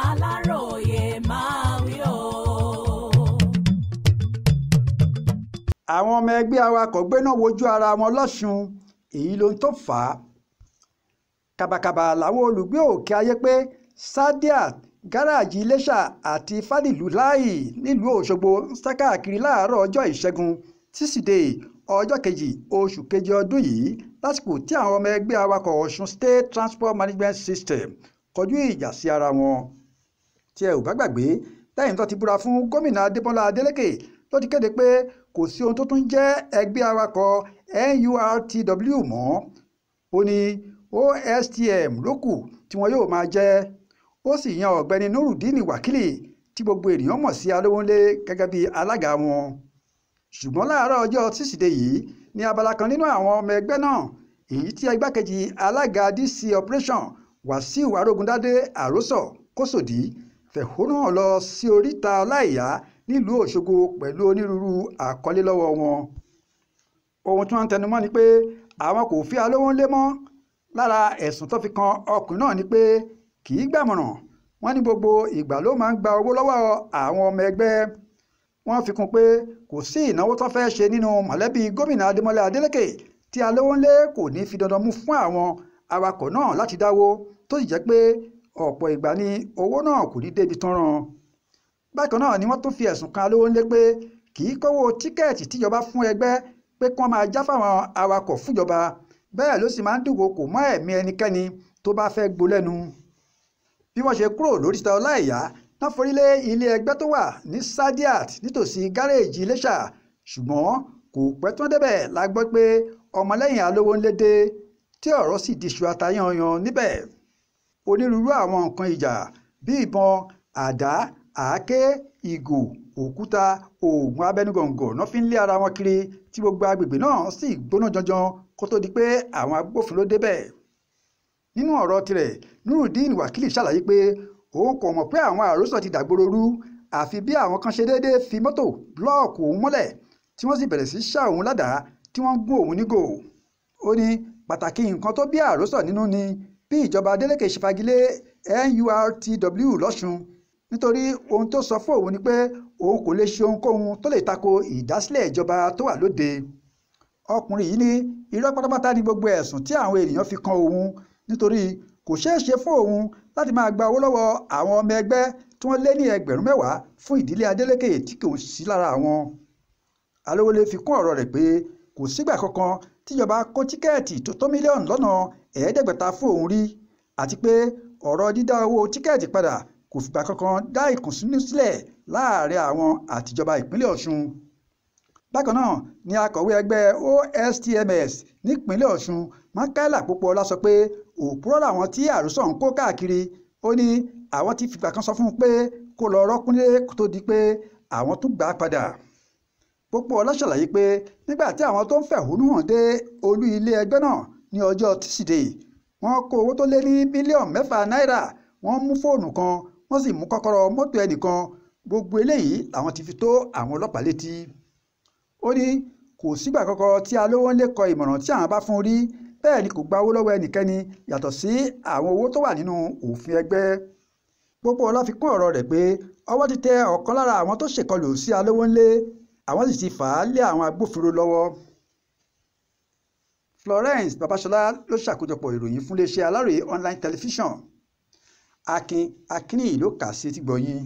Aláròyé máa wí o. Àwọn ọmọ ẹgbẹ́ awakọ̀ gbéná wojú ara wọn lọ́sùn, èyí ló ń tó fà á. Kàbàkàbà làwọn olùgbé òkè ayé pé Sadiat, gáràjì Iléṣà àti Fádìlúláì nílùú Òṣogbo ń sá káàkiri láàárọ̀ ọjọ́ Ìṣẹ́gun tísídẹ̀ẹ́ ọjọ́ kejì oṣù kejì ọdún yìí lásìkò tí àwọn ọmọ ẹgbẹ́ awakọ̀ Ọ̀ṣun State Transport Management System kọjú ìjà sí ara wọn. Tí ẹ ò bá gbàgbé, lẹ́yìn tó ti búra fún gómìnà Adébọ́lá Adélékè ló ti kéde pé kò sí ohun tó tún jẹ́ ẹgbẹ́ awakọ̀ NURTW mọ́. Ó ní OSTM ló kù tí wọn yóò máa jẹ́. Ó sì yan ọ̀gbẹ́ni Nurudeen Wakili tí gbogbo ènìyàn mọ̀ sí Alówónlé gẹ́gẹ́ bí alága wọn. Ṣùgbọ́n láàárọ̀ ọjọ́ tísídẹ̀ẹ́ yìí ní abala kan nínú àwọn ọmọ ẹgbẹ́ náà, èyí tí igbákejì alága DC operation Wàsíù Arógundádé Àrósọ Kòsòdí fẹ̀hónú hàn lọ sí oríta Ọláìyá nílùú Òṣogbo pẹ̀lú onírúurú àkọlé lọ́wọ́ wọn. Ohun tí wọ́n ń tẹnumọ́ ni pé àwọn kò fi Alówónlé mọ́. Lára ẹ̀sùn tó fi kan ọkùnrin náà ni pé kì í gbàmọ̀ràn. Wọ́n ní gbogbo ìgbà ló máa ń gba owó lọ́wọ́ àwọn ọmọ ẹgbẹ́. Wọ́n fi kún pé kò sí ìnáwó tó fẹ́ ṣe nínú mọ̀lẹ́bí gómìnà Adémọ́lá Adélékè tí Alówónlé kò ní fi dandan mú fún àwọn awakọ̀ náà láti dáwó, tó sì jẹ́ pé ọ̀pọ̀ ìgbà ni owó náà kò ní débi tán rán. Bákan náà ni wọ́n tún fi ẹ̀sùn kan Alówónlé pé kì í kówó tíkẹ́ẹ̀tì tíjọba fún ẹgbẹ́ pé kí wọ́n máa já fáwọn awakọ̀ fúnjọba, bẹ́ẹ̀ ló sì máa ń dúnkòokò mọ́ ẹ̀mí ẹnikẹ́ni tó bá fẹ́ gbó lẹ́nu. Bí wọ́n ṣe kúrò lóríta Ọláìyá náà forí lé ilé ẹgbẹ́ tó wà ní Sadiat nítòsí gáréèjì Iléṣà, ṣùgbọ́n kò pẹ́ tán débẹ̀ la gbọ́ pé ọmọlẹ́yìn Alówónlé dé tí ọ̀rọ̀ sì di iṣu atayanyan níbẹ̀. Onírúurú àwọn nǹkan ìjà bíi ìbọn, àdá, àáké, ìgò, òkúta, oògùn abẹnugọ̀ngọ̀ náà fi ń lé ara wọn kiri tí gbogbo agbègbè náà sì gbóná janjan kó tó di pé àwọn agbófinró débẹ̀. Nínú ọ̀rọ̀ tirẹ̀, Nurudeen Wakili ṣàlàyé pé òun kò mọ̀ pé àwọn Àrósọ ti dàgbòrò rú àfi bí àwọn kan ṣe déédéé fi mọ́tò búlọ́ọ̀kù òun mọ́lẹ̀ tí wọ́n sì bẹ̀rẹ̀ sí ṣá òun ládàá tí wọ́n gún òun nígò. Ó ní pàtàkì nǹkan tó bí Àrósọ nínú ni bí ìjọba Adélékè ṣe fagilé NURTW lọ́sùn, nítorí ohun tó sọ fún òun ni pé òun kò lè ṣe ohunkóhun tó lè tako ìdásílẹ̀ ìjọba tó wà lóde. Ọkùnrin yìí ní irọ́ pátápátá ní gbogbo ẹ̀sùn tí àwọn ènìyàn fi kan òun, nítorí kò ṣeé ṣe fún òun láti máa gba owó lọ́wọ́ àwọn ọmọ ẹgbẹ́ tí wọ́n lé ní ẹgbẹ̀rún mẹ́wàá fún ìdílé Adélékè tí kò sí lára àwọn. Alówónlé fi kún ọ̀rọ̀ rẹ̀ pé kò sígbà kankan tíjọba kó tíkẹ́ẹ̀tì tó tó mílíọ̀nù lọ́nà ẹ̀ẹ́dẹ́gbẹ̀ta fún òun rí, àti pé ọ̀rọ̀ dídá owó tíkẹ́ẹ̀tì padà kò fìgbà kankan dá ìkùnsínú sílẹ̀ láàrin àwọn àtijọba ìpínlẹ̀ Ọ̀ṣun. Bákan náà ni akọ̀wé ẹgbẹ́ OSTMS nípínlẹ̀ Ọ̀ṣun Michael Pópóọlá sọ pé òpùrọ́ làwọn tí Àrósọ ń kó káàkiri. Ó ní àwọn ti fìgbà kan sọ fún un pé kó lọ rọ́kúnlé kó tó di pé àwọn tún gbà á padà. Pópóọlá ṣàlàyé pé nígbà tí àwọn tó ń fẹ̀hónú hàn dé olú ilé ẹgbẹ́ náà ní ọjọ́ tísídẹ̀ẹ́, wọ́n kó owó tó lé ní mílíọ̀nù 6 náírà, wọ́n mú fóònù kan, wọ́n sì mú kọ́kọ́rọ́ mọ́tò ẹnìkan. Gbogbo eléyìí làwọn ti fi tó àwọn ọlọ́pàá létí. Ó ní kò sígbà kankan tí Alówónlé kọ ìmọ̀ràn tí àwọn bá fún un rí, bẹ́ẹ̀ ni kò gba owó lọ́wọ́ ẹnikẹ́ni yàtọ̀ sí àwọn owó tó wà nínú òfin ẹgbẹ́. Pópóọlá fi kún ọ̀rọ̀ rẹ̀ pé ọwọ́ ti tẹ ọ̀kan lára àwọn tó ṣèkọlù sí Alówónlé, àwọn sì ti fà á lé àwọn agbófinró lọ́wọ́. Florence Babasola ló ṣàkójọpọ̀ ìròyìn fún iléeṣẹ́ Aláròyé online television. Akin Akínníyì ló kà sí etí gbọ̀nyìn.